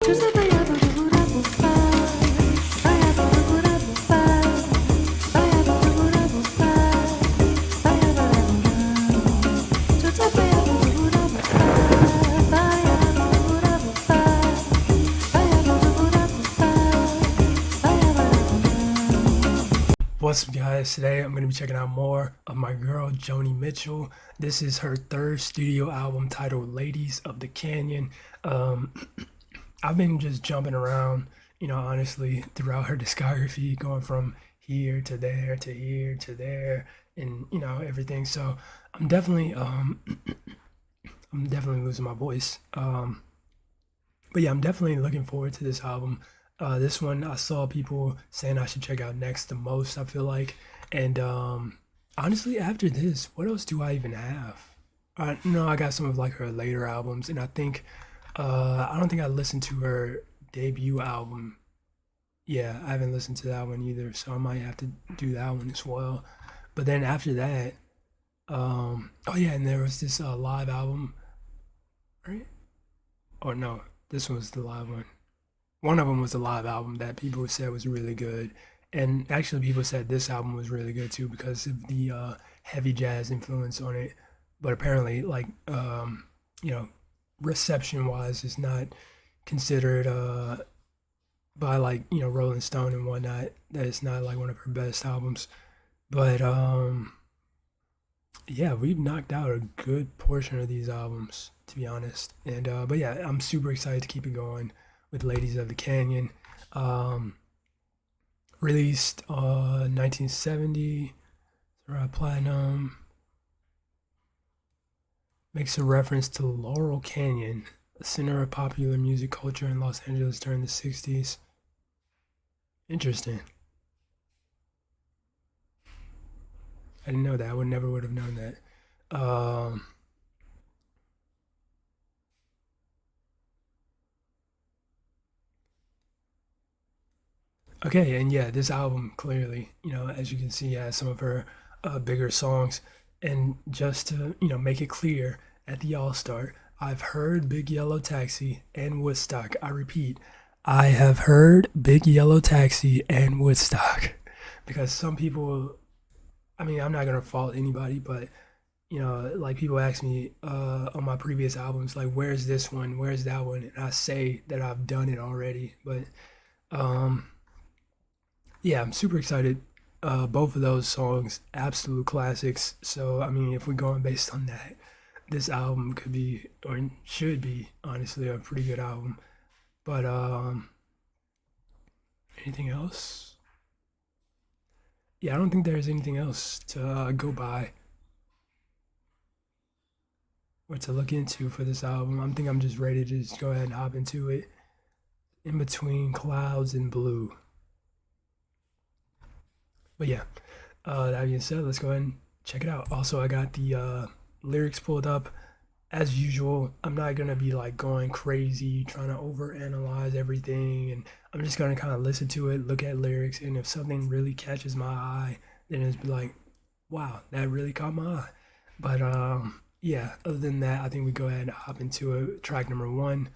What's up, guys? Today I'm going to be checking out more of my girl Joni Mitchell. This is her third studio album titled Ladies of the Canyon. I've been just jumping around, honestly, throughout her discography, going from here to there to here to there, and everything. So I'm definitely, I'm definitely losing my voice. But yeah, I'm definitely looking forward to this album. This one I saw people saying I should check out next the most, I feel like. And honestly, after this, what else do I even have? I got some of like her later albums, and I think I don't think I listened to her debut album. Yeah, I haven't listened to that one either, so I might have to do that one as well. But then after that, oh yeah, and there was this live album, right? Or no, this was the live one. One of them was a live album that people said was really good, and actually people said this album was really good too because of the heavy jazz influence on it. But apparently, like you know, reception wise, it's not considered by like Rolling Stone and whatnot that it's not like one of her best albums. But yeah, we've knocked out a good portion of these albums, to be honest. And but yeah, I'm super excited to keep it going with Ladies of the Canyon. Um, Released 1970, platinum. Makes a reference to Laurel Canyon, a center of popular music culture in Los Angeles during the 60s. Interesting. I didn't know that. I would have known that. Okay, and yeah, this album clearly, as you can see, has some of her bigger songs. And just to, make it clear, at the All Star, I've heard Big Yellow Taxi and Woodstock. I repeat, I have heard Big Yellow Taxi and Woodstock. Because some people, I mean, I'm not gonna fault anybody, but like people ask me on my previous albums, like, where's this one, where's that one, and I say that I've done it already. But um, yeah, I'm super excited. Both of those songs, absolute classics. So I mean, if we're going based on that, this album could be or should be honestly a pretty good album. But anything else? Yeah, I don't think there's anything else to go by or to look into for this album. I think I'm just ready to just go ahead and hop into it. In Between Clouds and Blue. But yeah, that being said, let's go ahead and check it out. Also, I got the lyrics pulled up. As usual, I'm not gonna be like going crazy trying to overanalyze everything, and I'm just gonna kind of listen to it, look at lyrics, and if something really catches my eye, then it's be like, wow, that really caught my eye. But yeah, other than that, I think we go ahead and hop into it. Track number one,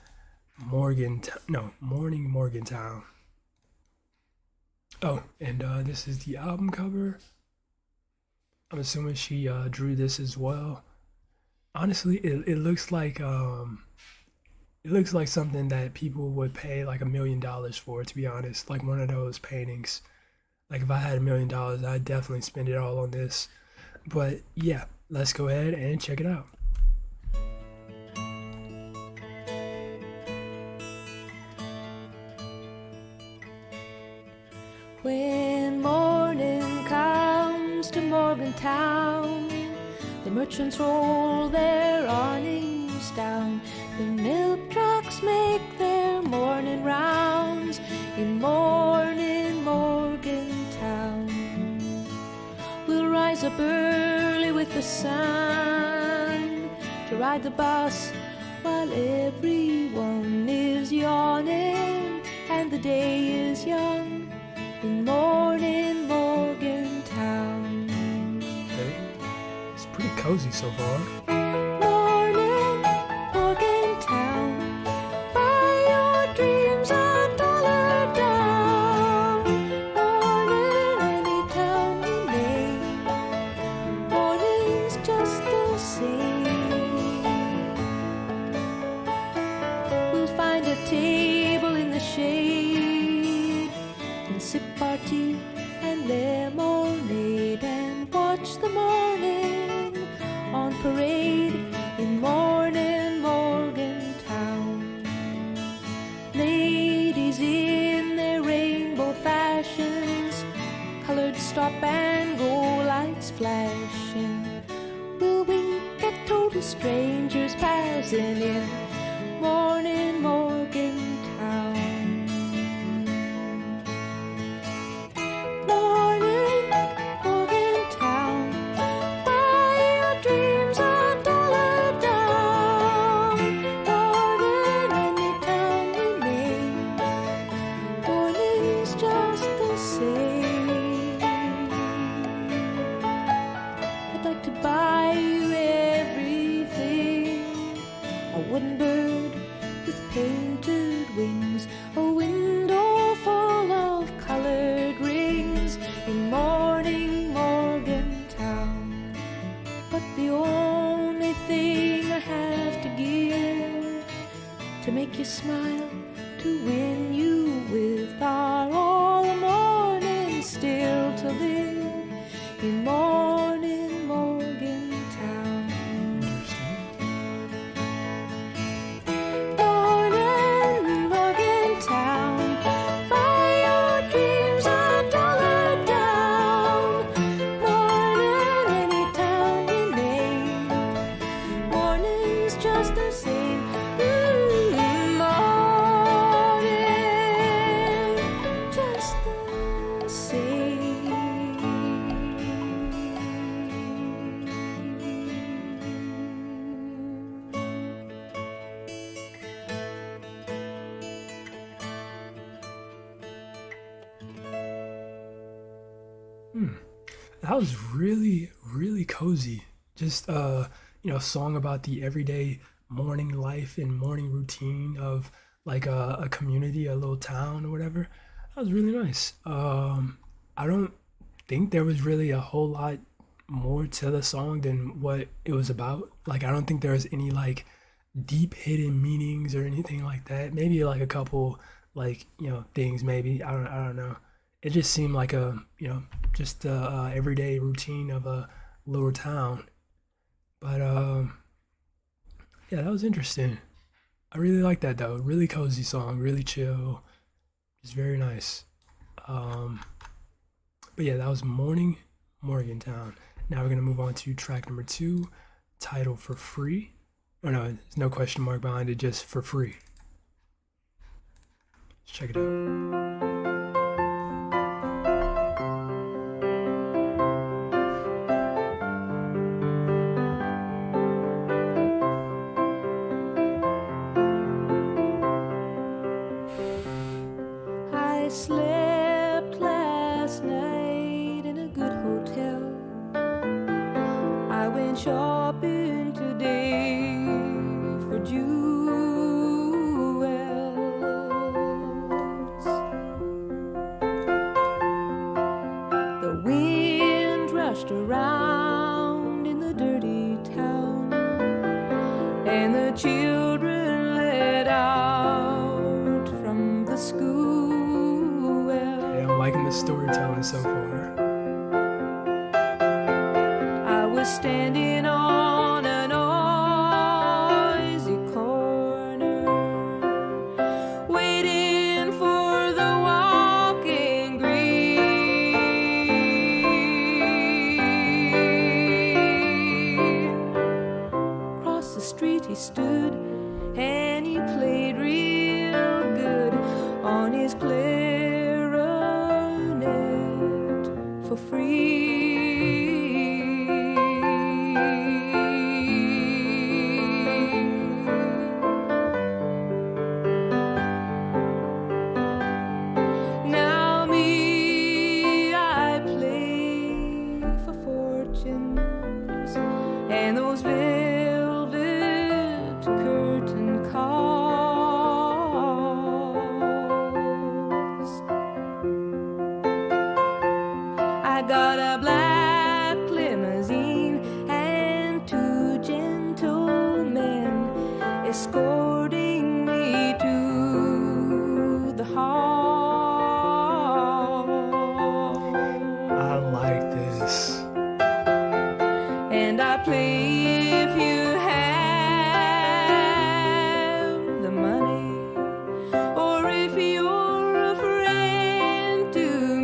Morning Morgantown. Oh, and this is the album cover. I'm assuming she drew this as well. Honestly, it looks like something that people would pay like $1 million for, to be honest. Like one of those paintings. Like if I had $1 million, I'd definitely spend it all on this. But yeah, let's go ahead and check it out. When morning comes to Morgantown, the merchants roll their awnings down. The milk trucks make their morning rounds in morning Morgantown. We'll rise up early with the sun to ride the bus while everyone is yawning and the day is young in morning Morgantown. Okay, it's pretty cozy so far. Morning Morgantown, buy your dream fashions, colored stop and go lights flashing. We'll wink at total strangers passing in morning Morgantown. Morning Morgantown, buy your dreams $1 down. Morning any town you name, morning's just the same. I'd like to buy you everything, a wooden bird with painted wings, a window full of colored rings in morning Morgantown. But the only thing I have to give to make you smile, to win you with, are all the mornings still to live in morning Morgantown. Morning Morgantown, buy your dreams $1 down. Morning any town you name, morning's just the same. Morning just the same. That was really, really cozy. Just song about the everyday morning life and morning routine of like a community, a little town or whatever. That was really nice. I don't think there was really a whole lot more to the song than what it was about. Like I don't think there was any like deep hidden meanings or anything like that. Maybe like a couple like things. Maybe I don't know. It just seemed like just the everyday routine of a little town. But yeah, that was interesting. I really like that though. Really cozy song, really chill. It's very nice. Um, but yeah, that was Morning Morgantown. Now we're gonna move on to track number 2, titled For Free. Oh no, there's no question mark behind it, just For Free. Let's check it out. I slept last night in a good hotel. I went shopping today for jewels. The wind rushed around in the dirty town, and the children let out from the school well. Yeah, I'm liking the storytelling so far. I was standing on a noisy corner, waiting for the walking green. Across the street he stood, and he played real good on his clarinet for free. Now me, I play for fortunes and those velvet curtain calls. I got a black limousine and 2 gentlemen escorting me to the hall. I like this. And I play if you have the money, or if you're a friend to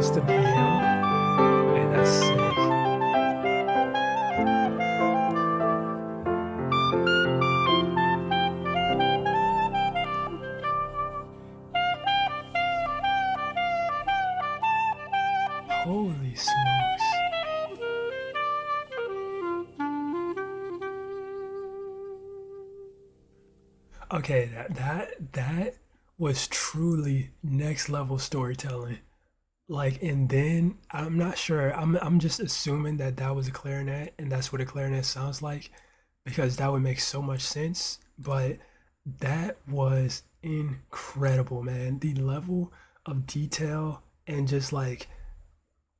supposed to be him. Man, that's sick. Holy smokes. Okay, that was truly next level storytelling. Like, and then I'm not sure. I'm just assuming that that was a clarinet, and that's what a clarinet sounds like, because that would make so much sense. But that was incredible, man. The level of detail and just like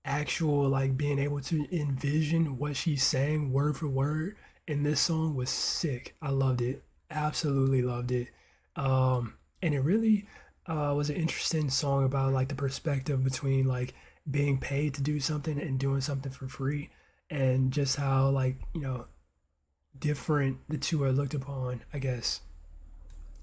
actual like being able to envision what she's saying word for word in this song was sick. I loved it. Absolutely loved it. And it really was an interesting song about like the perspective between like being paid to do something and doing something for free, and just how like, different the two are looked upon, I guess.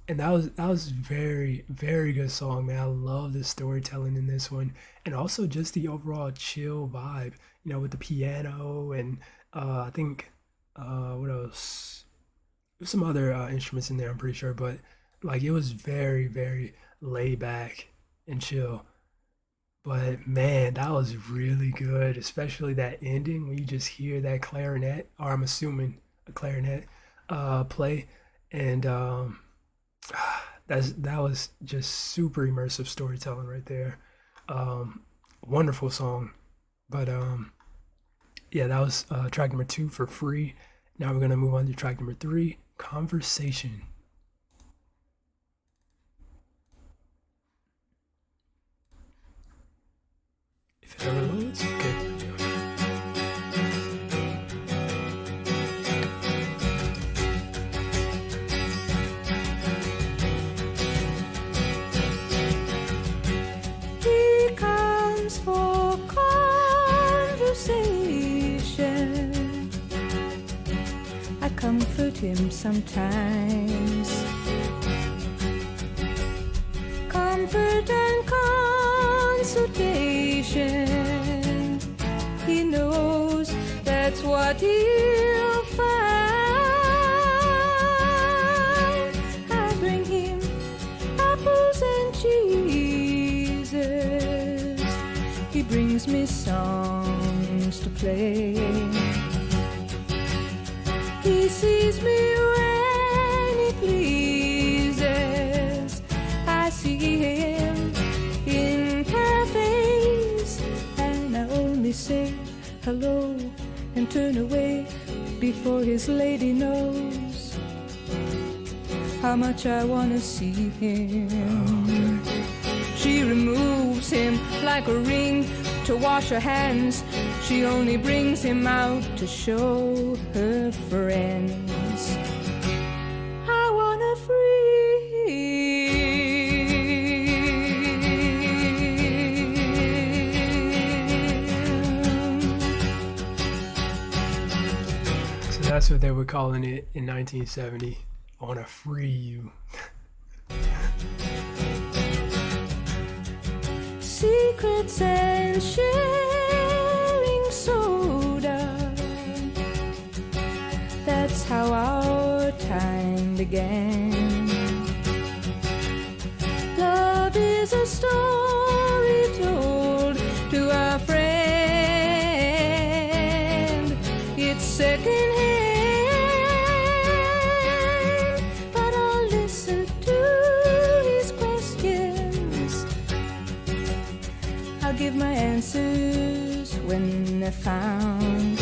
And that was very good song, man. I love the storytelling in this one, and also just the overall chill vibe, with the piano and I think what else? There's some other instruments in there, I'm pretty sure, but like it was very laid back and chill. But man, that was really good, especially that ending when you just hear that clarinet, or I'm assuming a clarinet, play, and that was just super immersive storytelling right there. Um, Wonderful song. But yeah, that was track number 2 for free. Now we're gonna move on to track number 3, conversation. If it ever loads, okay. He comes for conversation. I comfort him sometimes. Comfort and consultation. He knows that's what he'll find. I bring him apples and cheeses. He brings me songs to play. He sees me when he pleases. I see him in cafes, and I only say hello and turn away before his lady knows how much I want to see him. She removes him like a ring to wash her hands. She only brings him out to show her friends. I wanna free. So that's what they were calling it in 1970. I want to free you. Secrets and sharing soda. That's how our time began. Love is a story told to a friend. It's secondhand, but I'll listen to his questions. I'll give my answers when they're found.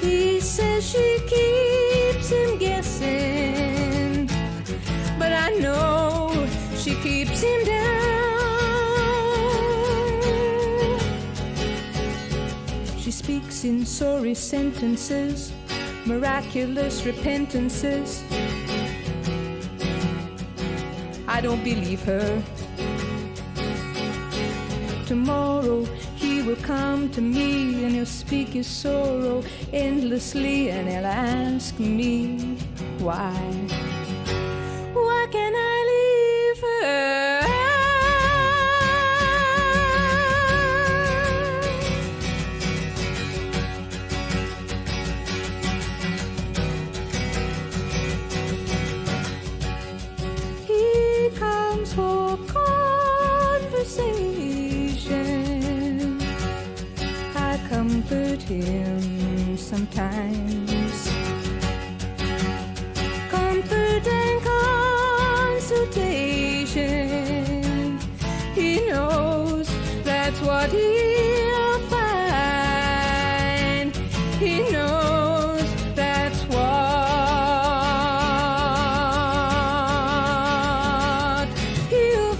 He says she keeps him guessing, but I know she keeps him down. She speaks in sorry sentences, miraculous repentances. I don't believe her. Tomorrow he will come to me and he'll speak his sorrow endlessly, and he'll ask me why. Why can't I leave her? him sometimes. Comfort and consultation, he knows that's what he'll find. He knows that's what he'll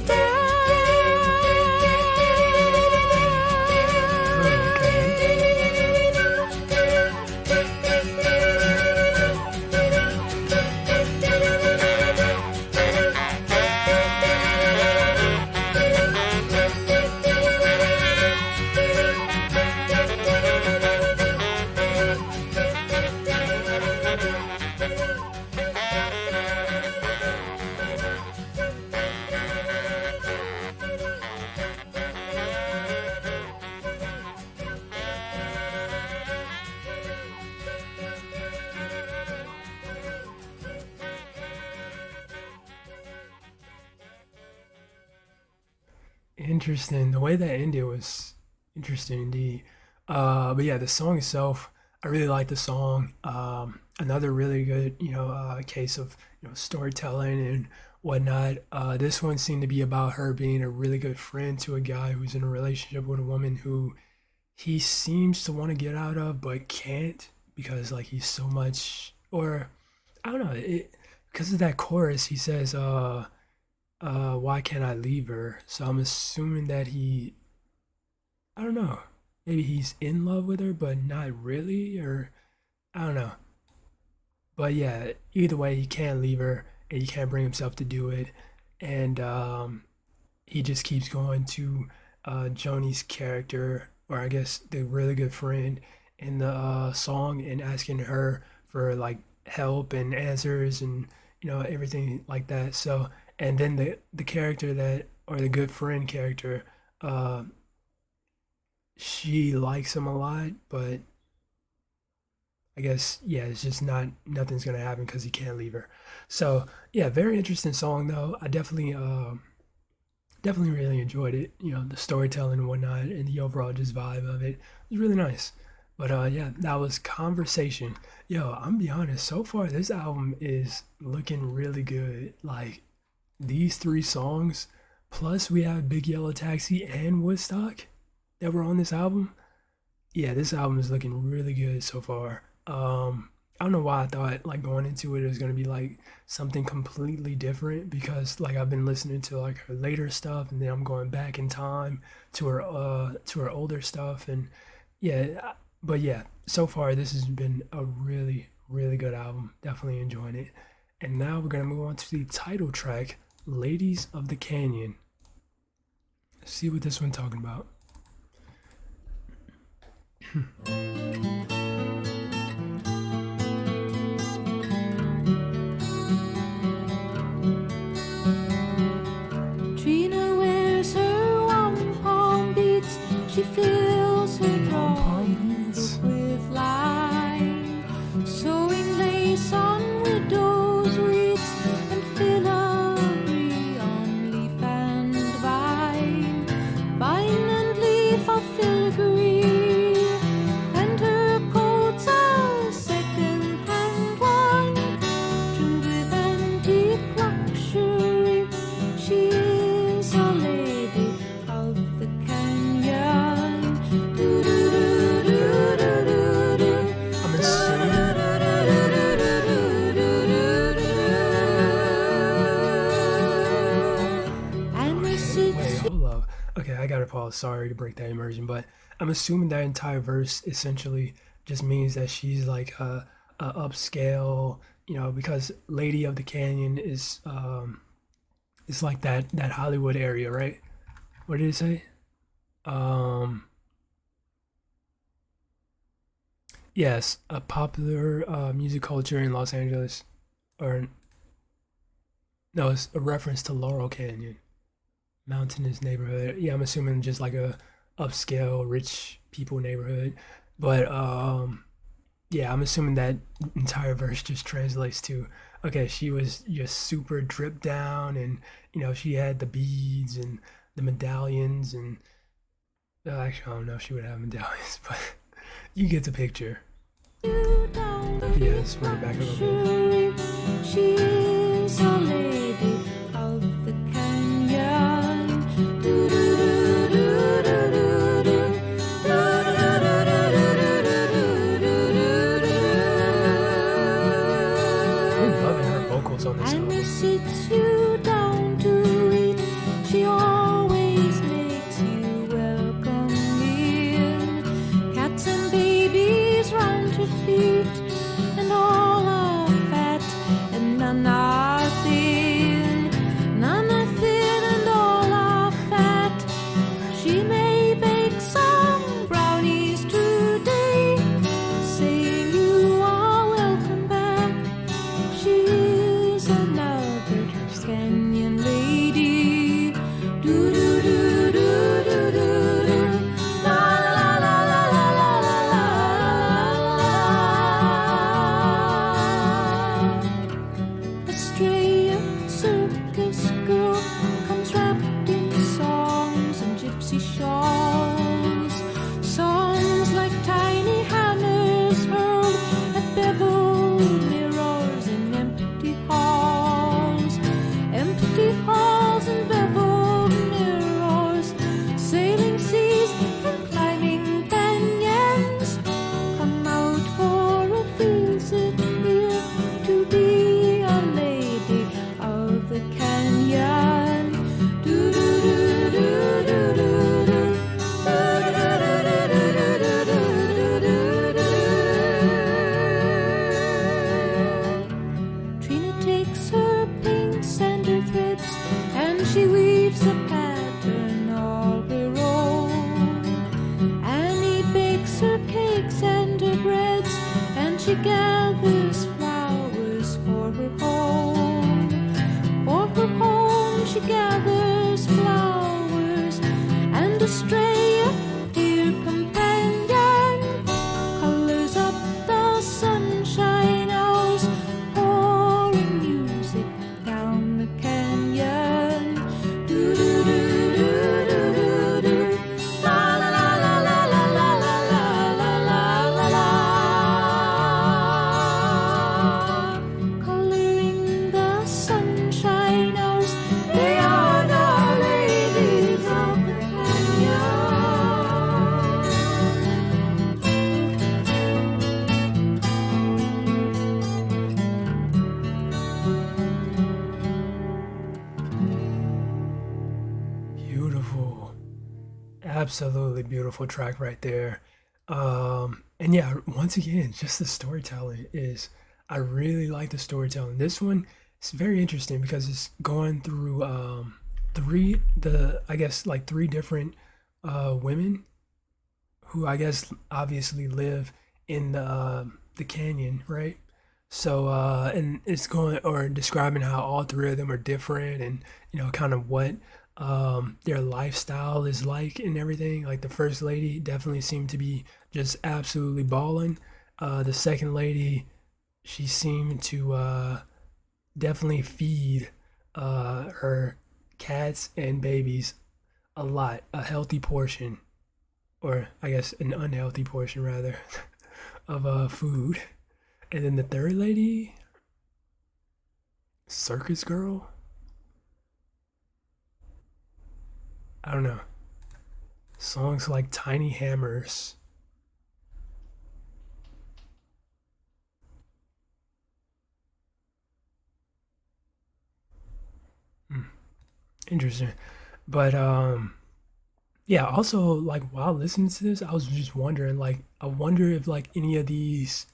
Interesting. The way that ended was interesting indeed. But yeah, the song itself, I really like the song. Another really good, case of storytelling and whatnot. This one seemed to be about her being a really good friend to a guy who's in a relationship with a woman who he seems to want to get out of but can't because like he's so much, or I don't know, because of that chorus he says, why can't I leave her? So I'm assuming that I don't know, maybe he's in love with her, but not really, or I don't know. But yeah, either way, he can't leave her and he can't bring himself to do it. And he just keeps going to Joni's character, or I guess the really good friend in the song, and asking her for like help and answers and everything like that. So, and then the character that, or the good friend character, uh, she likes him a lot, but I guess yeah, it's just nothing's gonna happen because he can't leave her. So yeah, very interesting song though. I definitely really enjoyed it. The storytelling and whatnot, and the overall just vibe of it was really nice. But yeah, that was Conversation. Yo, I'm be honest. So far, this album is looking really good. Like these three songs, plus we have Big Yellow Taxi and Woodstock that were on this album. Yeah, this album is looking really good so far. I don't know why I thought like going into it was gonna be like something completely different, because like I've been listening to like her later stuff, and then I'm going back in time to her older stuff, and yeah, but yeah, so far this has been a really really good album. Definitely enjoying it. And now we're gonna move on to the title track, "Ladies of the Canyon." Let's see what this one's talking about. Trina wears her wampum beads. She fills her drawers with lime, sewing lace on widow's weeds and filigree on leaf and vine. Vine and leaf are filigree, and her coats are second-hand wine, trimmed with antique luxury. She is a lady of the canyon. Do-do-do-do-do-do-do. I'm assuming. And we Okay, wait, sit. hold up. Okay, I gotta pause. Sorry to break that immersion, but I'm assuming that entire verse essentially just means that she's like a upscale, because Lady of the Canyon is it's like that Hollywood area, right? What did it say? Um, yes, a popular music culture in Los Angeles, or no, it's a reference to Laurel Canyon. Mountainous neighborhood. Yeah, I'm assuming just like a upscale, rich people neighborhood. But yeah, I'm assuming that entire verse just translates to, okay, she was just super dripped down, and she had the beads and the medallions, and actually I don't know if she would have medallions, but You get the picture. You down to Yes, it, bring it back a little bit. luxury. She is a lady of the canyon. Do do do do do do do. I'm loving her vocals on this And album. sits you down to eat. She always makes you welcome near. Cats and babies round her feet, and all are fat, and none are thin. None are thin, and all are fat. She may bake some brownies today, saying you are welcome back. She is another canyon lady. Do do do do do do do. La la la la la la la la. Australia circus girl comes wrapped in songs and gypsy shawls. Songs like tiny hammers hurled at beveled mirrors in empty halls. Empty halls and beveled mirrors. Sailing seas and climbing canyons. Come out for a visit here to be a lady of the canyon. Do do do do do do do. Trina takes her pinks and her threads, and she weaves a pattern all her own. Annie bakes her cakes and her breads, and she gathers flowers for her home. For her home she gathers flowers, and Australia, dear companion, colors up the sunshine hours, pouring music down the canyon. Do do do do do do do. La la la la la la la la la la la la. Coloring the sunshine hours, they are the ladies of the canyon. Beautiful. Absolutely beautiful track right there. And yeah, once again, just the storytelling is, I really like the storytelling. This one is very interesting because it's going through I guess like three different women who I guess obviously live in the canyon, right? So and it's going or describing how all three of them are different, and kind of what their lifestyle is like and everything. Like the first lady definitely seemed to be just absolutely balling. The second lady, she seemed to definitely feed her cats and babies a lot, a healthy portion, or I guess an unhealthy portion rather, of food. And then the third lady, circus girl. I don't know. Songs like Tiny Hammers. Hmm, interesting. But yeah, also like while listening to this, I was just wondering, like, I wonder if like any of these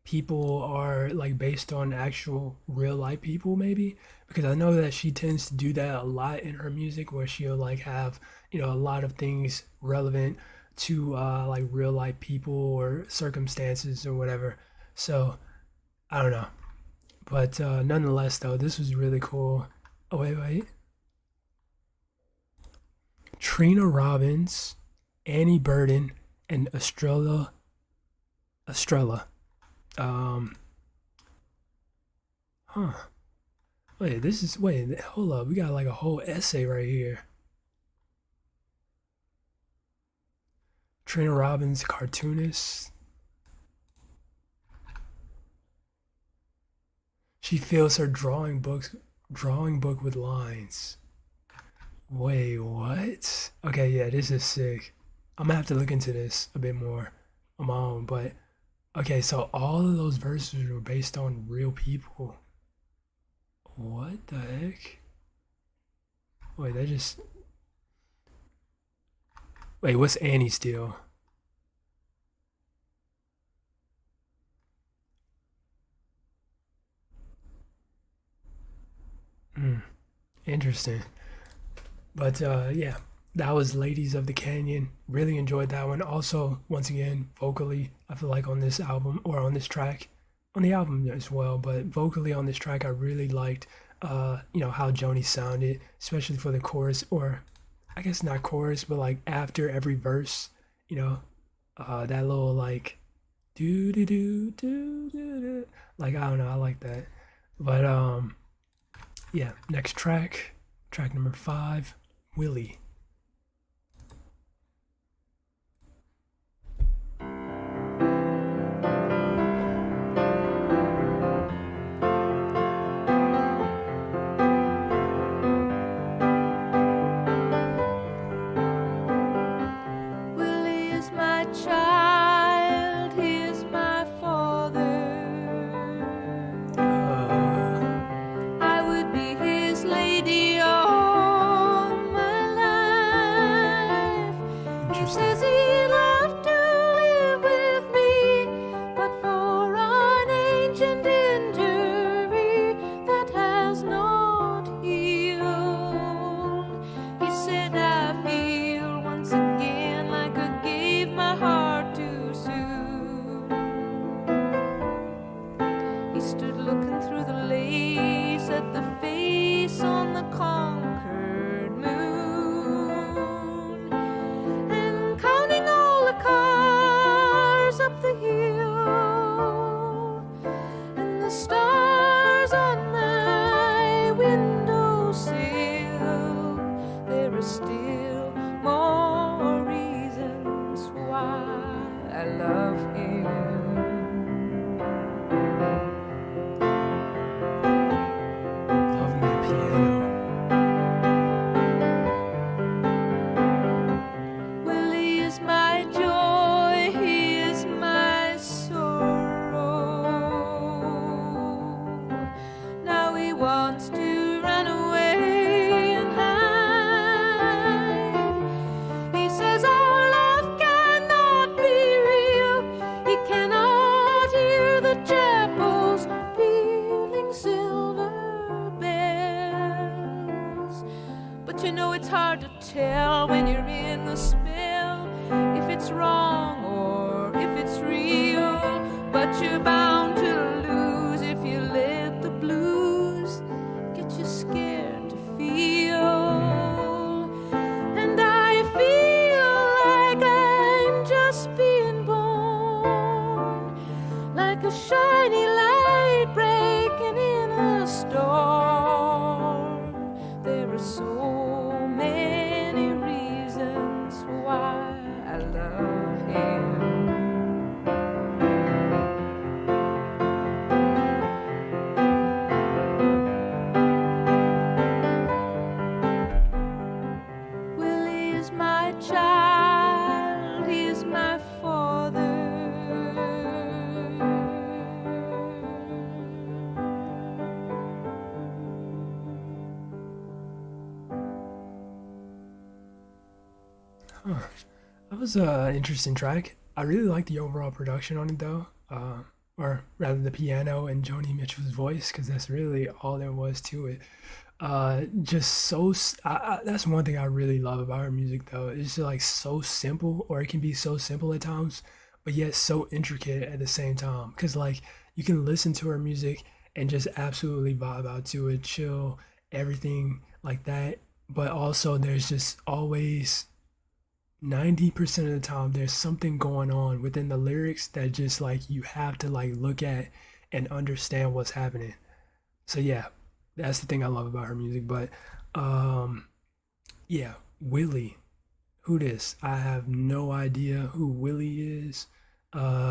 people are like based on actual real life people maybe, because I know that she tends to do that a lot in her music where she'll like have a lot of things relevant to like real life people or circumstances or whatever. So I don't know, but nonetheless though, this was really cool. Oh wait, Trina Robbins, Annie Burden, and Estrella. um huh wait, hold up, we got like a whole essay right here. Trina Robbins, cartoonist. She fills her drawing book with lines. Wait, what? Okay, yeah, this is sick. I'm gonna have to look into this a bit more on my own, but okay, so all of those verses were based on real people. What the heck? Wait, that just wait, what's Annie still? Hmm, interesting. But yeah, that was Ladies of the Canyon. Really enjoyed that one. Also, once again, vocally, I feel like on this album or on this track, on the album as well, but vocally on this track, I really liked, how Joni sounded, especially for the chorus, or I guess not chorus, but like after every verse, you know, that little like do do do do do do, like I don't know, I like that. But yeah, next track, track number 5, Willie. Willie is my child, he is my father. Uh, I would be his lady all my life. He Interesting. says he loved to live with me, but for an ancient injury that has not healed. He said, I feel once again like I gave my heart too soon. He stood looking through the lace at the face on the conquered moon, and counting all the cars up the hill, and the stars on my windowsill. There are still more reasons why I love him. Loving that piano. Willie is my joy, he is my sorrow. Now he wants to run away and hide. He says our love cannot be real. He cannot hear the chapels pealing silver bells. But you know it's hard to tell when you're in the spell if it's wrong or if it's real. But you're bound to lose if you let the blues get you scared to feel. And I feel like I'm just being born, like a shiny light breaking in a storm. There are so many reasons why I love him. Willie is my child, he is my father. Huh. That was an interesting track. I really like the overall production on it though, or rather the piano and Joni Mitchell's voice, because that's really all there was to it. Just so that's one thing I really love about her music though. It's just like so simple, or it can be so simple at times, but yet so intricate at the same time. Because like you can listen to her music and just absolutely vibe out to it, chill, everything like that. But also there's just always 90% of the time there's something going on within the lyrics that just like you have to like look at and understand what's happening. So yeah, that's the thing I love about her music. But um yeah, Willie, who this? I have no idea who Willie is.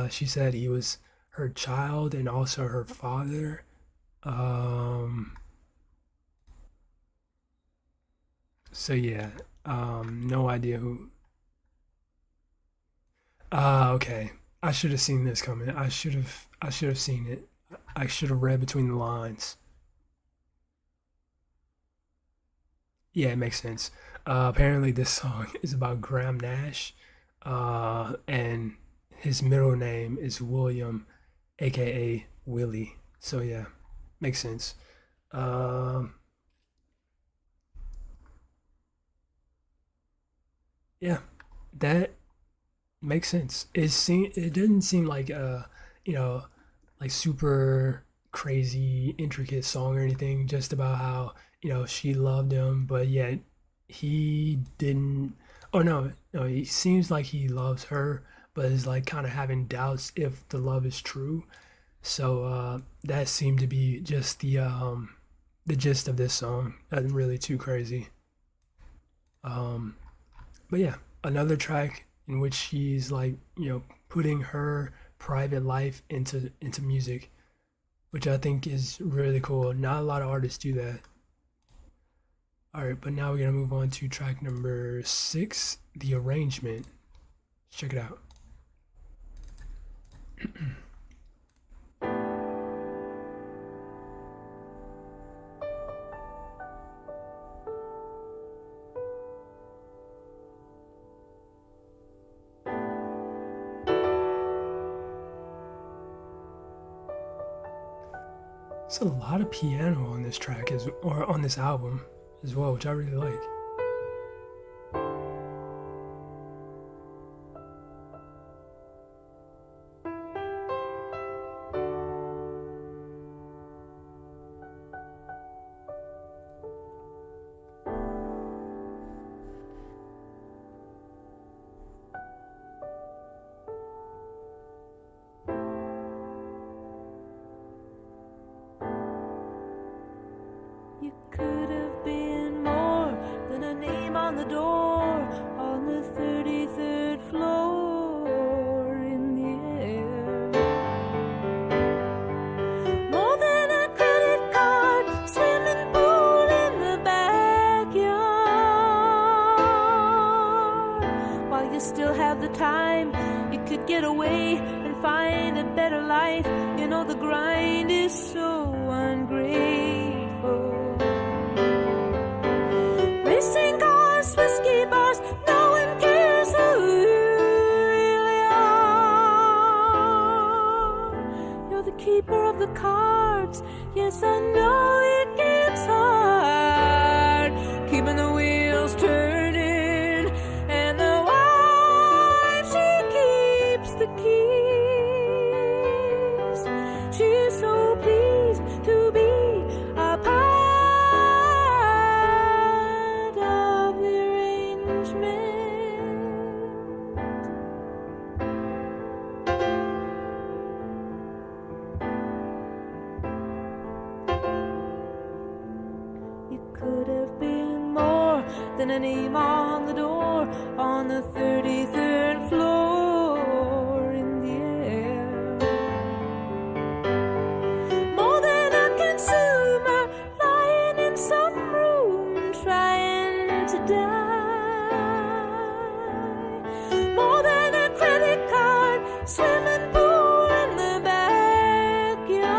She said he was her child and also her father. Um, so yeah, no idea who. Ah, okay. I should have seen this coming. I should have seen it. I should have read between the lines. Yeah, it makes sense. Apparently, this song is about Graham Nash, and his middle name is William, aka Willie. So yeah, makes sense. Um, yeah, that makes sense. It didn't seem like you know, like super crazy intricate song or anything. Just about how she loved him, but yet he didn't. Oh no, he seems like he loves her, but is like kind of having doubts if the love is true. So that seemed to be just the gist of this song. Nothing really too crazy. Um, but yeah, another track in which she's like putting her private life into music, which I think is really cool. Not a lot of artists do that. All right, but now we're gonna move on to track number 6, the arrangement. Check it out. It's a lot of piano on this track or on this album as well, which I really like. You could have been more than a name on the door on the 33rd floor in the air. More than a credit card, swimming pool in the backyard. While you still have the time, you could get away and find a better life. You know the grind is so ungrateful. Racing cars, whiskey bars, no one cares who you really are. You're the keeper of the cards. Yes, I know it gets hard, keeping the wheels turning, and the wife, she keeps the keys. She's so pleased to be a part of the arrangement. You could have been more than a name on the door on the 33rd floor in the air. More than a consumer lying in some room trying to die. More than a credit card, swimming pool in the backyard.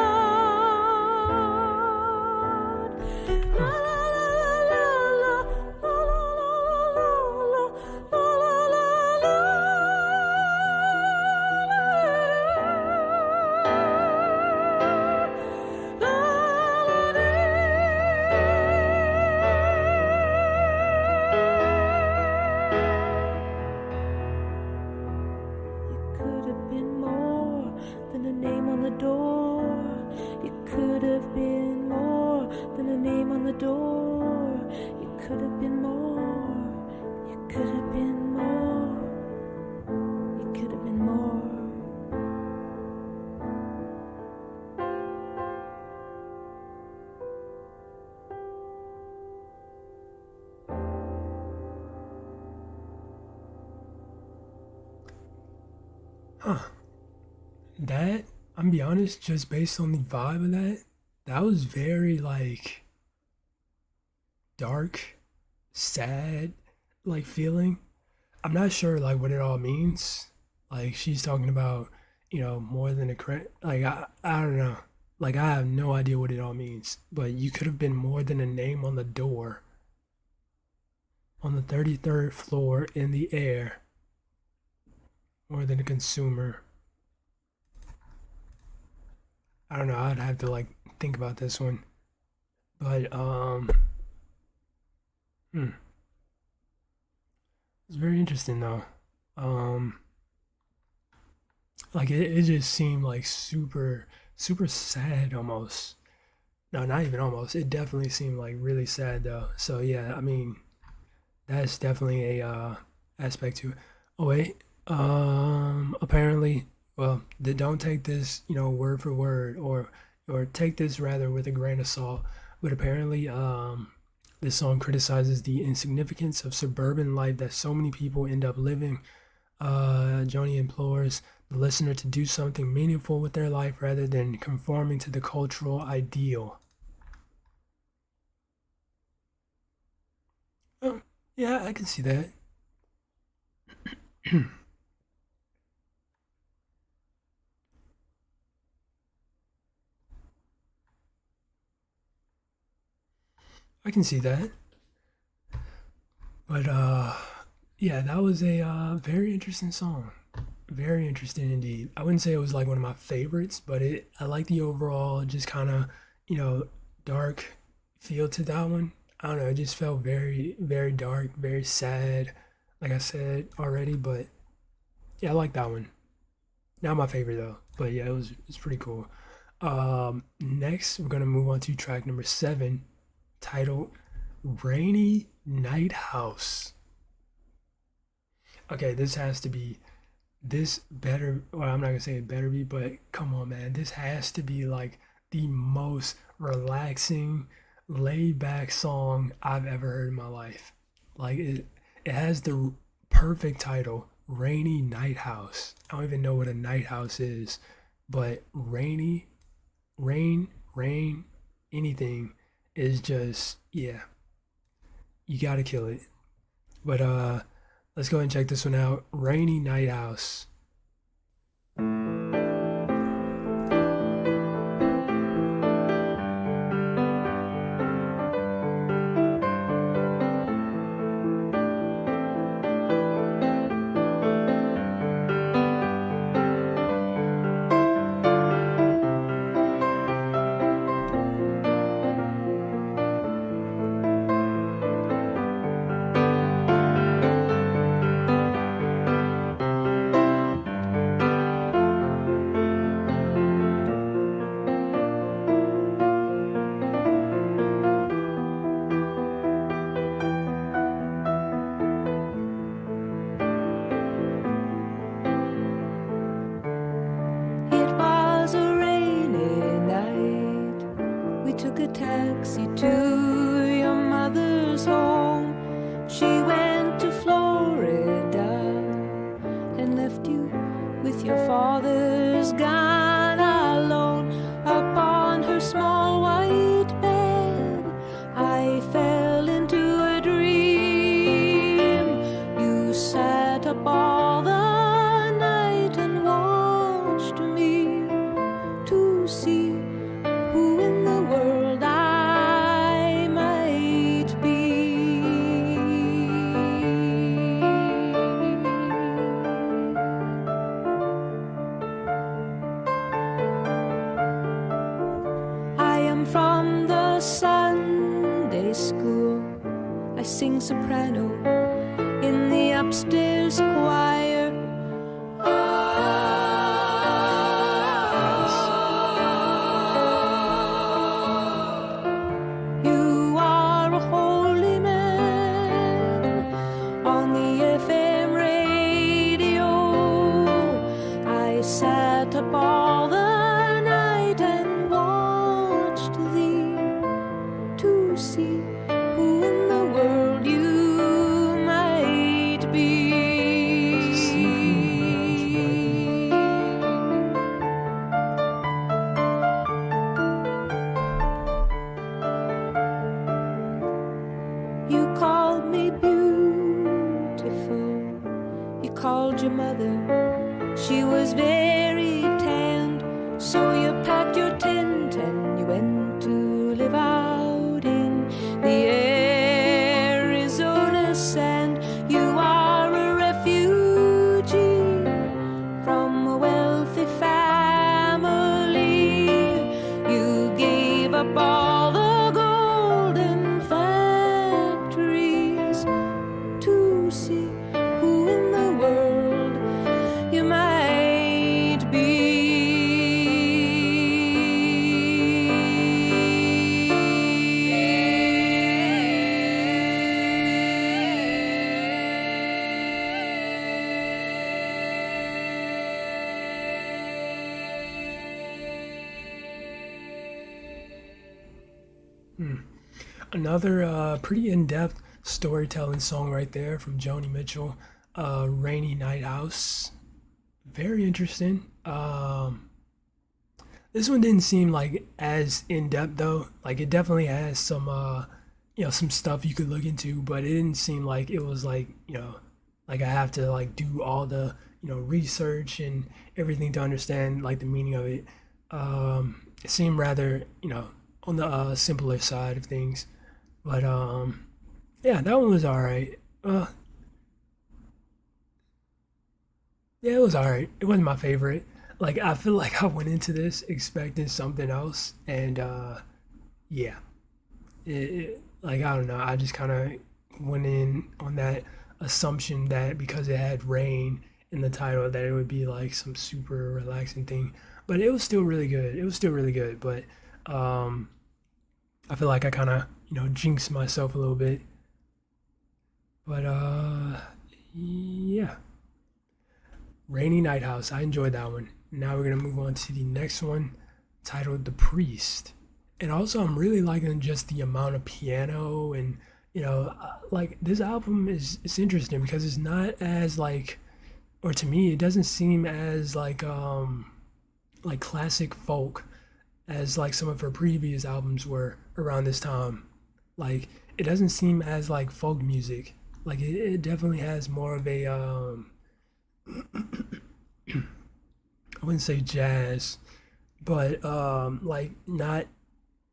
La la la la la la la la la la la You could have been more than a name on the door. You could have been more than a name on the door. You could have been more. You could have been more. You could have been more. Huh. That I'm gonna be honest, just based on the vibe of that, That was very like dark, sad, like feeling. I'm not sure like what it all means. Like she's talking about, more than a credit. Like I don't know. Like I have no idea what it all means. But you could have been more than a name on the door, on the 33rd floor in the air, more than a consumer. I don't know. I'd have to like think about this one. But hmm, it's very interesting though. Um, like it just seemed like super sad almost. No, not even almost. It definitely seemed like really sad though. So yeah, I mean that's definitely a aspect to it. Oh wait, apparently, well, don't take this word for word, or take this rather with a grain of salt. But apparently, this song criticizes the insignificance of suburban life that so many people end up living. Joni implores the listener to do something meaningful with their life rather than conforming to the cultural ideal. Oh, yeah, I can see that. I can see that. But yeah, that was a very interesting song. Very interesting indeed. I wouldn't say it was like one of my favorites, but I like the overall just kind of, you know, dark feel to that one. I don't know, it just felt very dark, very sad, like I said already, but yeah, I like that one. Not my favorite though, but yeah, it's pretty cool. Next we're gonna move on to track number 7, titled Rainy Night House. Okay, this has to be this better, well, I'm not gonna say it better be, but come on, man, this has to be like the most relaxing, laid back song I've ever heard in my life. Like it has the perfect title, Rainy Night House. I don't even know what a night house is, but rainy, rain, anything is just, yeah, you gotta kill it. But let's go ahead and check this one out. Rainy Night House. It was a rainy night. We took a taxi to your mother's home. She went to Florida and left you with your father's gun alone. Upon her small white bed, I fell into a dream. You sat up all the night and watched me to see who in the world I might be. I am from the Sunday school. I sing soprano in the upstairs choir. Nice. You are a holy man on the FM radio. I sat up all the night and watched thee to see who in the world you might be. You called me beautiful. You called your mother. She was very tanned. So you packed your tent and you went to live out in the Arizona sand. You are a refugee from a wealthy family. You gave up all the golden factories to see who in the world you might be. Another pretty in-depth storytelling song right there from Joni Mitchell, Rainy Night House. Very interesting. This one didn't seem like as in-depth though. Like it definitely has some some stuff you could look into, but it didn't seem like it was like, like I have to like do all the, research and everything to understand like the meaning of it. It seemed rather, on the simpler side of things. But yeah, that one was all right. Yeah, it was all right. It wasn't my favorite. Like I feel like I went into this expecting something else, and yeah, like I don't know. I just kind of went in on that assumption that because it had rain in the title, that it would be like some super relaxing thing. But it was still really good. It was still really good. But I feel like I kind of jinxed myself a little bit. But yeah, Rainy Night House. I enjoyed that one. Now we're gonna move on to the next one, titled "The Priest." And also, I'm really liking just the amount of piano and like this album is it's interesting because it's not as like, or to me, it doesn't seem as like classic folk as like some of her previous albums were around this time. Like it doesn't seem as like folk music. Like it definitely has more of a I wouldn't say jazz, but like not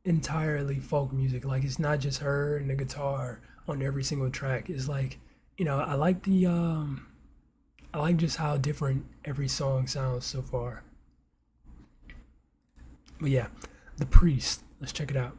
entirely folk music. Like it's not just her and the guitar on every single track. It's like, I like the I like just how different every song sounds so far. But yeah, The Priest. Let's check it out.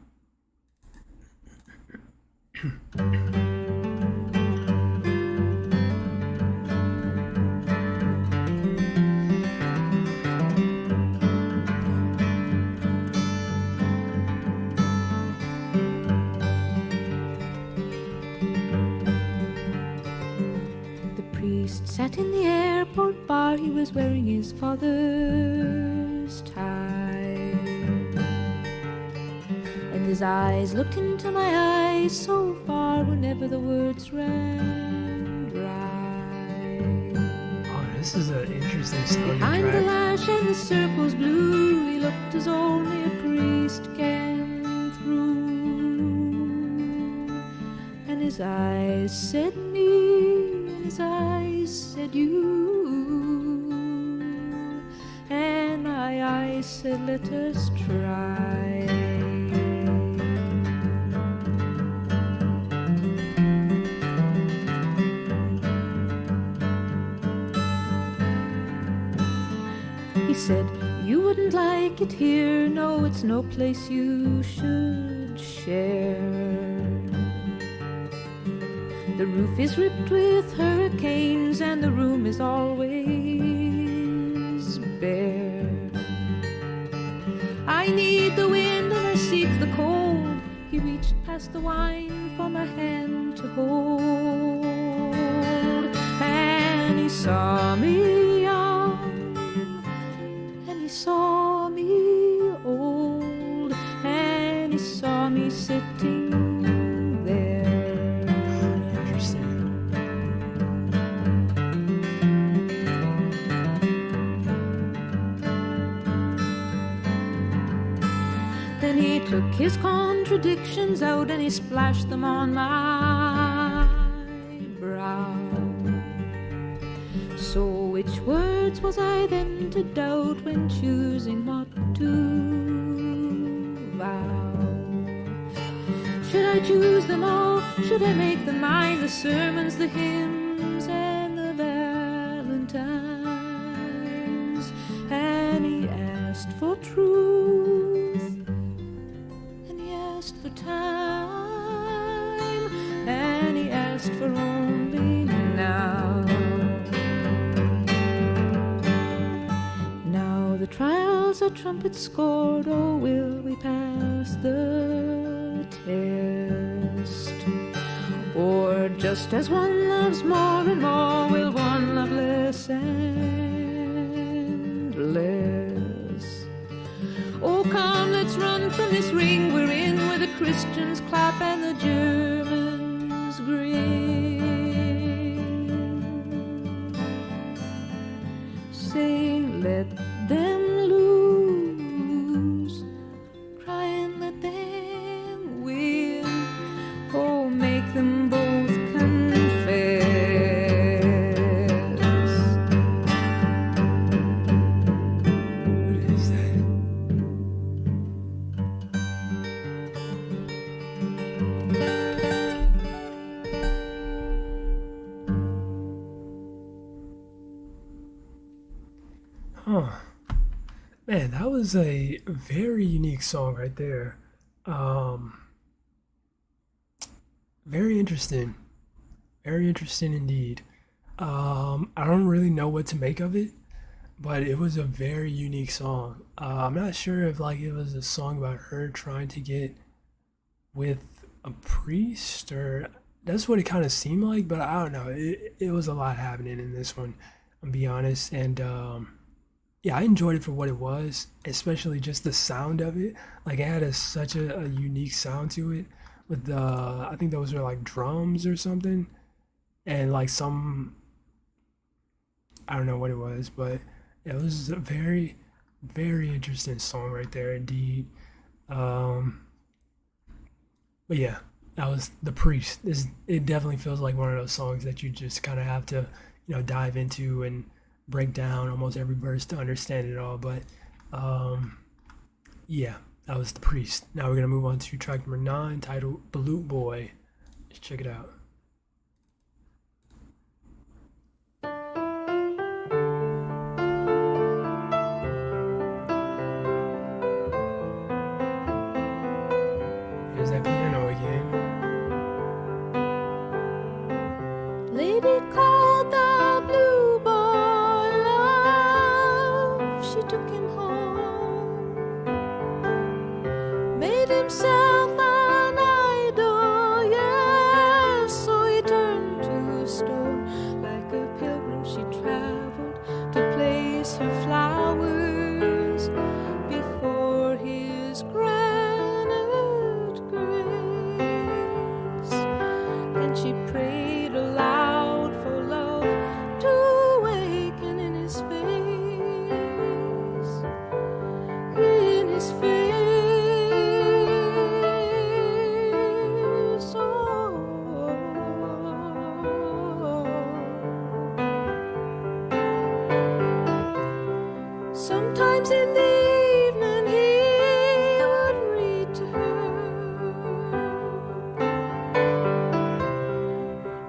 Sat in the airport bar, he was wearing his father's tie. And his eyes looked into my eyes so far whenever the words ran dry. Oh, this is an interesting sounding Behind the track. lash and the circles blue, he looked as only a priest can through. And his eyes said me, his eyes said you, and my eyes said let us try. He said you wouldn't like it here, no, it's no place you should share. The roof is ripped with hurricanes and the room is always bare. I need the wind and I seek the cold. He reached past the wine for my hand to hold. And he saw me young and he saw me old and he saw me sitting there. Then he took his contradictions out and he splashed them on my words was I then to doubt when choosing not to vow? Should I choose them all? Should I make them mine? The sermons, the hymns, and the valentines? And he asked for truth, and he asked for time, and he asked for only now. Now the trials are trumpets scored, oh, will we pass the test? Or just as one loves more and more, will one love less and less? Oh, come, let's run from this ring we're in, where the Christians clap and the Germans grin, saying, let them lose, crying, let them win. Oh, make them both confess. What is that? Huh. Man, that was a very unique song right there. Um, Very interesting. Very interesting indeed. I don't really know what to make of it, but it was a very unique song. I'm not sure if like it was a song about her trying to get with a priest, or that's what it kind of seemed like, but I don't know. It was a lot happening in this one, I'll be honest. And yeah, I enjoyed it for what it was, especially just the sound of it. Like it had such a unique sound to it with the, I think those were like drums or something, and like some, I don't know what it was, but it was a very, very interesting song right there indeed. Um, but yeah, that was The Priest. It definitely feels like one of those songs that you just kind of have to, dive into and break down almost every verse to understand it all. But yeah, that was The Priest. Now we're gonna move on to track number 9, titled Blue Boy. Let's check it out. There's that piano again. Lady called the blue boy love. She took him home, made himself an idol, yes. So he turned to stone. Like a pilgrim she traveled to place her flowers before his granite grace. And she prayed aloud for love to awaken in his face, in his face. Oh. Sometimes in the evening he would read to her,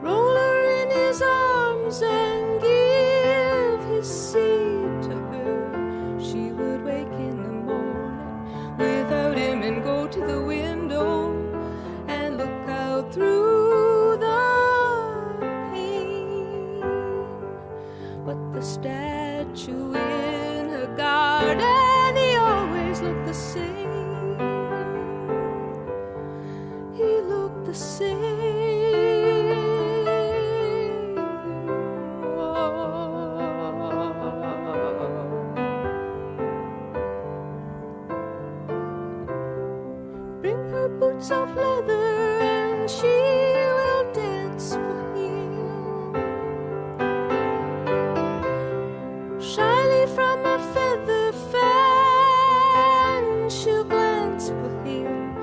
roll her in his arms and give his seed to her. She would wake in the morning without him and go to the window and look out through the pane. But the statue in her garden, he always looked the same. He looked the same. Bring her boots of leather and she will dance for him. Shyly from her feather fan she'll glance for him.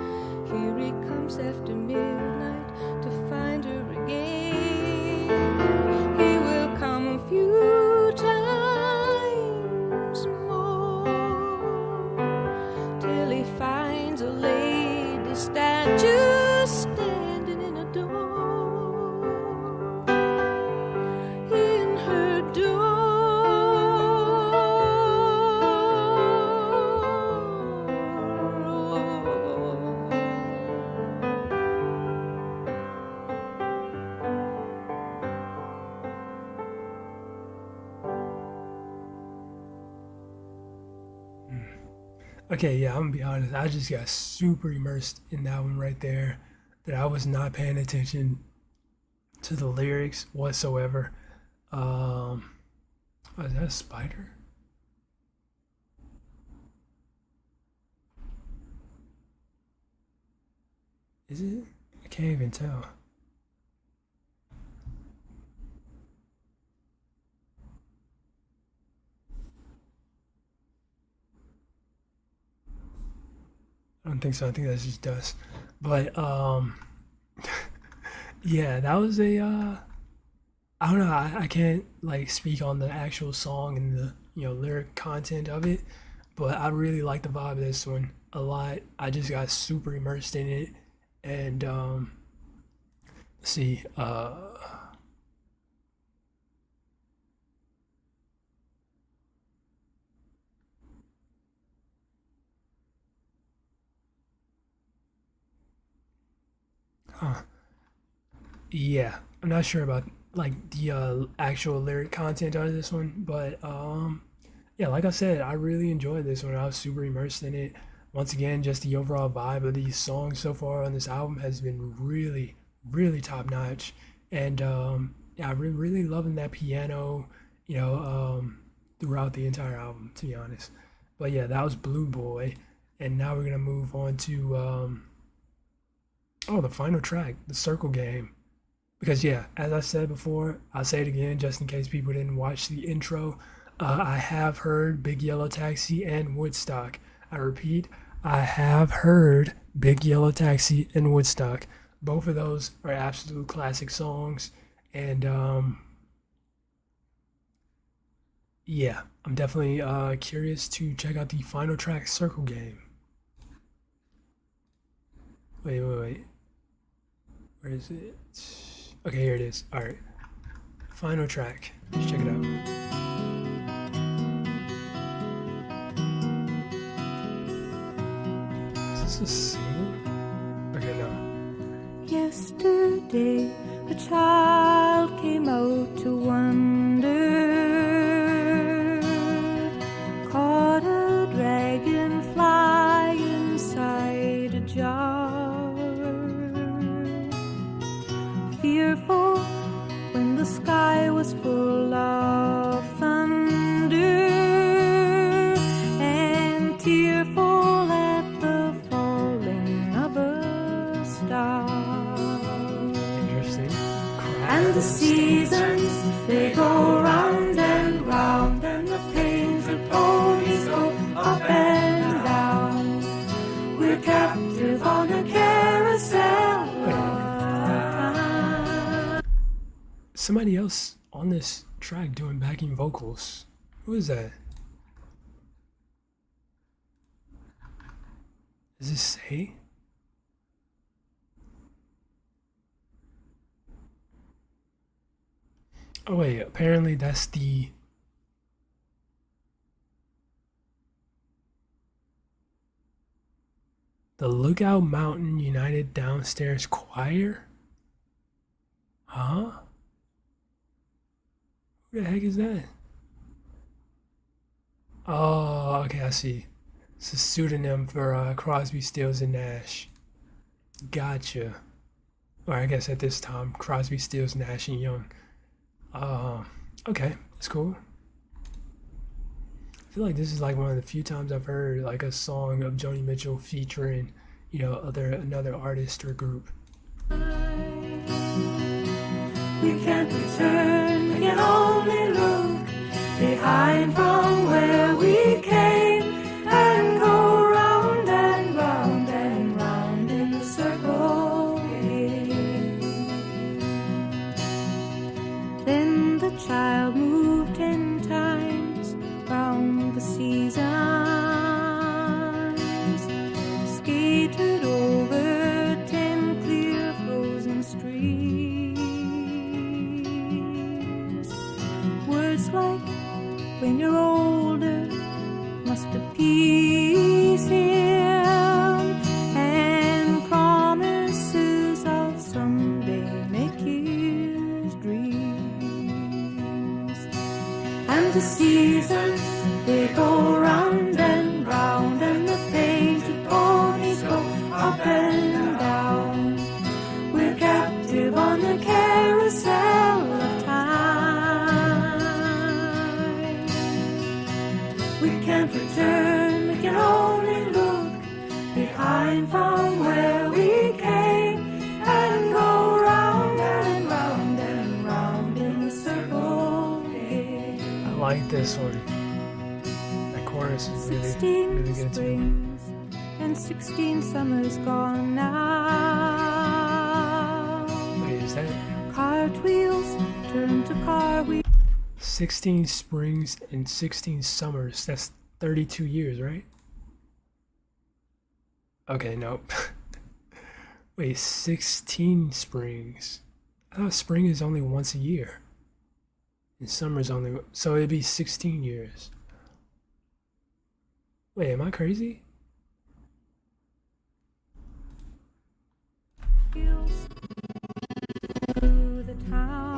Here he comes after midnight to Okay, yeah, I'm gonna be honest. I just got super immersed in that one right there, that I was not paying attention to the lyrics whatsoever. Um, oh, is that a spider? Is it? I can't even tell. I don't think so. I think that's just dust. But yeah, that was a I don't know. I can't like speak on the actual song and the lyric content of it, but I really like the vibe of this one a lot. I just got super immersed in it, and let's see. Huh. Yeah, I'm not sure about like the actual lyric content of this one, but yeah, like I said, I really enjoyed this one. I was super immersed in it. Once again, just the overall vibe of these songs so far on this album has been really, really top notch, and yeah, I'm really loving that piano, you know, throughout the entire album, to be honest. But yeah, that was Blue Boy, and now we're gonna move on to oh, the final track, the Circle Game. Because yeah, as I said before, I'll say it again just in case people didn't watch the intro. I have heard Big Yellow Taxi and Woodstock. I repeat, I have heard Big Yellow Taxi and Woodstock. Both of those are absolute classic songs, and yeah, I'm definitely curious to check out the final track, Circle Game. Wait, where is it? Okay, here it is. All right, final track. Let's check it out. Is this a single? Okay, no. Yesterday, a child came out to wander, caught a dragonfly inside a jar. Fearful when the sky was full of thunder, and tearful at the falling of a star. Interesting. And the seasons, they go round and round, and the plains of ponies go up and down. We're captive on a carousel of time. Somebody else on this track doing backing vocals. Who is that? Does this say? Oh wait, apparently that's the Lookout Mountain United Downstairs Choir? Huh? Who the heck is that? Oh, okay, I see. It's a pseudonym for Crosby, Stills, and Nash. Gotcha. Or I guess at this time, Crosby, Stills, Nash, and Young. Uh, okay, that's cool. I feel like this is like one of the few times I've heard like a song of Joni Mitchell featuring, another artist or group. We can't return, we can only look behind from where we came, and go round and round and round in the circle game. Then the child moved 10 times round the seasons, skated over 10 clear frozen streams. Words like when you're older must appease him, and promises of someday make his dreams. And the seasons, they go round and round, and the can't return, we can only look behind from where we came and go round and round and round in a circle again. I like this one. That chorus is really, 16 really good too. springs and 16 summers gone now. Wait, is that Cartwheels turn to car wheels. 16 springs and 16 summers? That's 32 years, right? Okay, nope. Wait, 16 springs. I thought spring is only once a year. And summer's only, so it'd be 16 years. Wait, am I crazy? Through the town,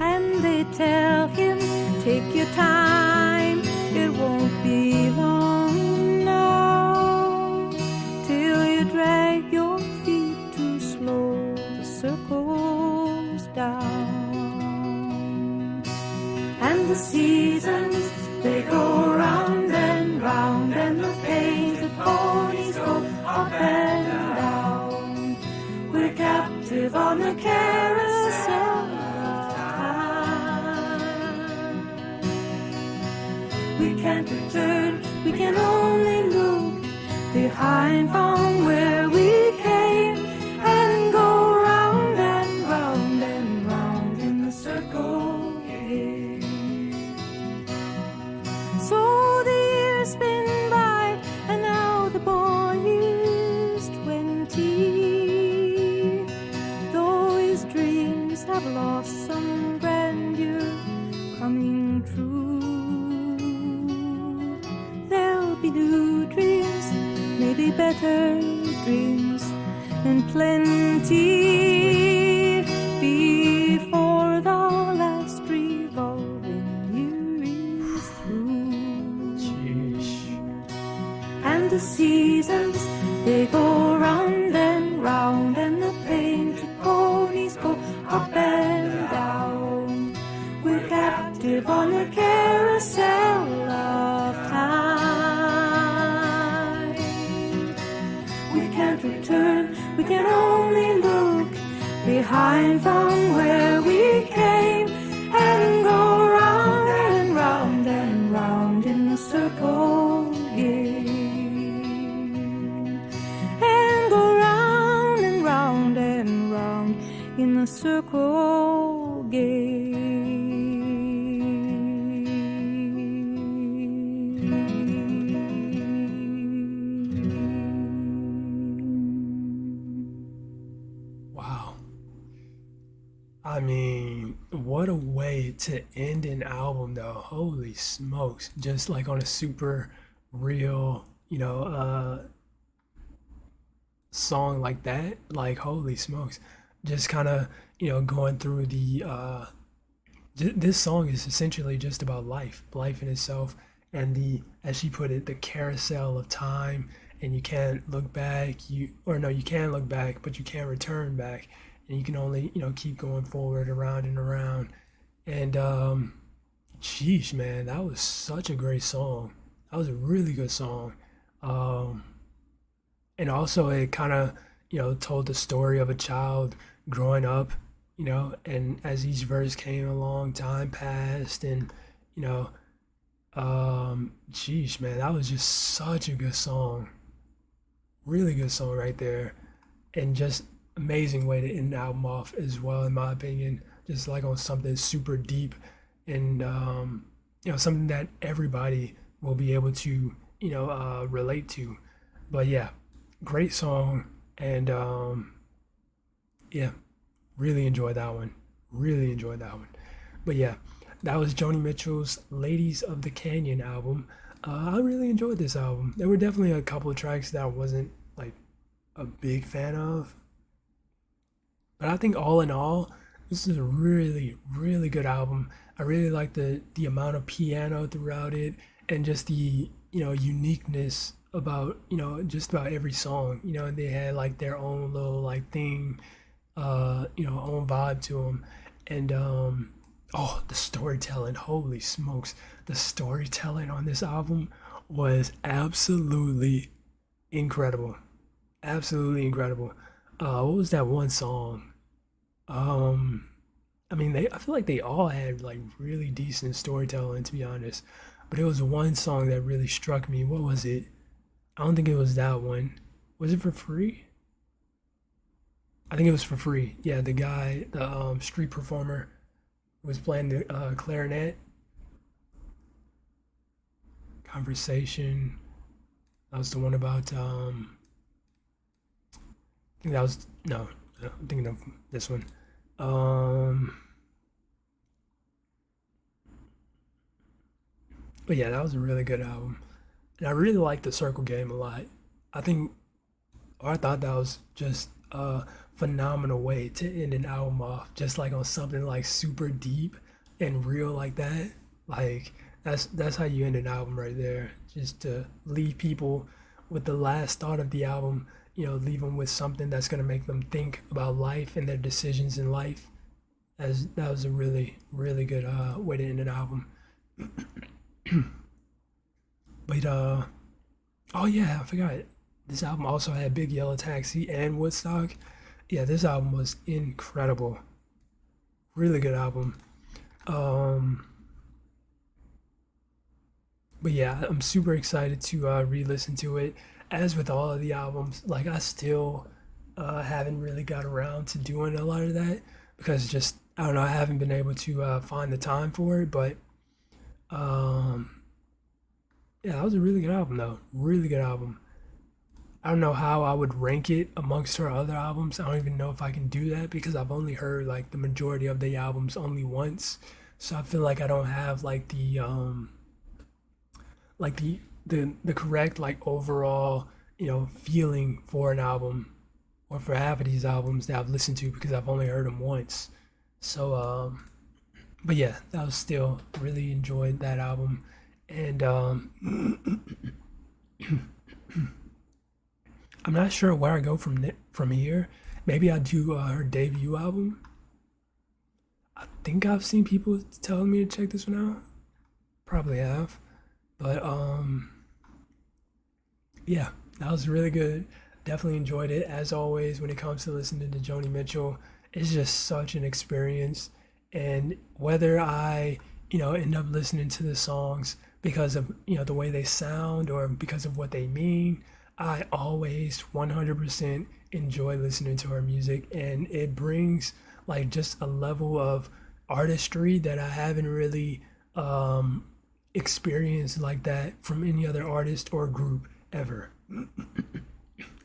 and they tell him, take your time, it won't be long now, till you drag your feet too slow, the circles down. And the seasons, they go round and round, and the painted ponies go up and down. We're captive on the carousel of time. We can't return, we can only look behind from where we came and go round and round and round in the circle again. So the years spin by, and now the boy is 20. Though his dreams have lost some grandeur coming true, there'll be new dreams, maybe better dreams, and plenty before the last revolving year is through. Sheesh. And the seasons, they go round and round, and the painted ponies go up and down. We're captive on the carousel of time. We can't return, we can only look behind from where we came and go round and round and round in a circle again. And go round and round and round in a circle again. Wow. I mean, what a way to end an album though. Holy smokes. Just like on a super real, song like that. Like holy smokes. Just kind of, going through this song is essentially just about life in itself, and as she put it, the carousel of time, and you can't look back, or no, you can look back, but you can't return back, and you can only, keep going forward around and around. And, sheesh, man, that was such a great song. That was a really good song. And also it kind of, told the story of a child growing up, and as each verse came along, time passed, and, you know, sheesh, man, that was just such a good song. Really good song right there. And just amazing way to end the album off as well, in my opinion. Just like on something super deep, and, something that everybody will be able to, relate to. But yeah, great song. And, yeah, really enjoyed that one. Really enjoyed that one. But yeah, that was Joni Mitchell's Ladies of the Canyon album. I really enjoyed this album. There were definitely a couple of tracks that I wasn't like a big fan of. But I think all in all, this is a really, really good album. I really like the amount of piano throughout it, and just the, uniqueness about, just about every song. And they had like their own little like thing, own vibe to them. And Oh, the storytelling, holy smokes. The storytelling on this album was absolutely incredible. Absolutely incredible. What was that one song? Um, I mean, I feel like they all had like really decent storytelling, to be honest. But it was one song that really struck me. What was it? I don't think it was that one. Was it for free? I think it was for free. Yeah, the guy, the street performer, was playing the clarinet. Conversation. That was the one about. I think that was no. I'm thinking of this one. Um, but yeah, that was a really good album, and I really liked the Circle Game a lot. I think, or I thought that was just a phenomenal way to end an album off, just like on something like super deep and real like that. Like that's how you end an album right there. Just to leave people with the last thought of the album, leave them with something that's gonna make them think about life and their decisions in life. As that was a really really good way to end an album. But oh yeah, I forgot. This album also had Big Yellow Taxi and Woodstock. Yeah, this album was incredible. Really good album. Um, but yeah, I'm super excited to re-listen to it. As with all of the albums, like I still haven't really got around to doing a lot of that because just I don't know, I haven't been able to find the time for it. But um, yeah, that was a really good album though. Really good album. I don't know how I would rank it amongst her other albums. I don't even know if I can do that because I've only heard like the majority of the albums only once. So I feel like I don't have like the correct like overall, feeling for an album or for half of these albums that I've listened to because I've only heard them once. So but yeah, that was still really enjoyed that album. And I'm not sure where I go from here. Maybe I do her debut album. I think I've seen people telling me to check this one out. Probably have, but yeah, that was really good. Definitely enjoyed it. As always, when it comes to listening to Joni Mitchell, it's just such an experience. And whether I, end up listening to the songs because of, the way they sound or because of what they mean, I always 100% enjoy listening to her music. And it brings like just a level of artistry that I haven't really um, experienced like that from any other artist or group ever. I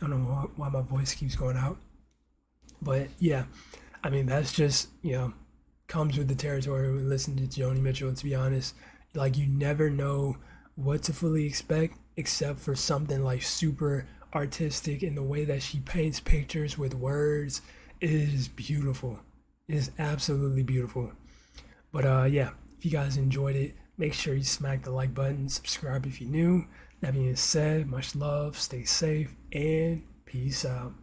don't know why my voice keeps going out. But yeah, I mean, that's just, comes with the territory when listening to Joni Mitchell, to be honest. Like, you never know what to fully expect except for something like super artistic in the way that she paints pictures with words. It is beautiful. It is absolutely beautiful. But yeah, if you guys enjoyed it, make sure you smack the like button, subscribe if you're new. That being said, much love, stay safe, and peace out.